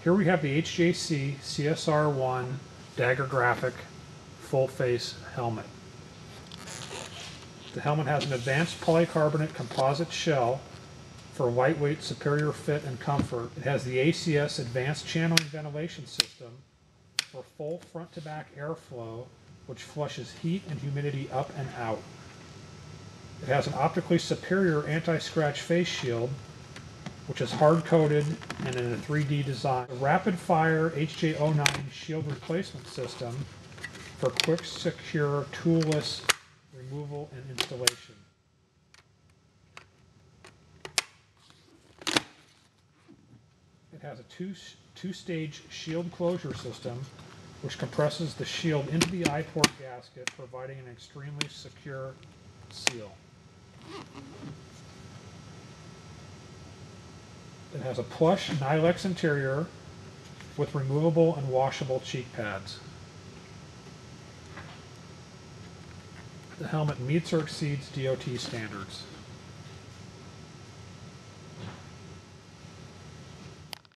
Here we have the HJC CS-R1 Dagger graphic full face helmet. The helmet has an advanced polycarbonate composite shell for lightweight, superior fit and comfort. It has the ACS advanced channeling ventilation system for full front-to-back airflow, which flushes heat and humidity up and out. It has an optically superior anti-scratch face shield, which is hard-coated and in a 3D design. A rapid-fire HJ09 shield replacement system for quick, secure, toolless removal and installation. It has a two-stage shield closure system, which compresses the shield into the eye port gasket, providing an extremely secure seal. It has a plush Nylex interior with removable and washable cheek pads. The helmet meets or exceeds DOT standards.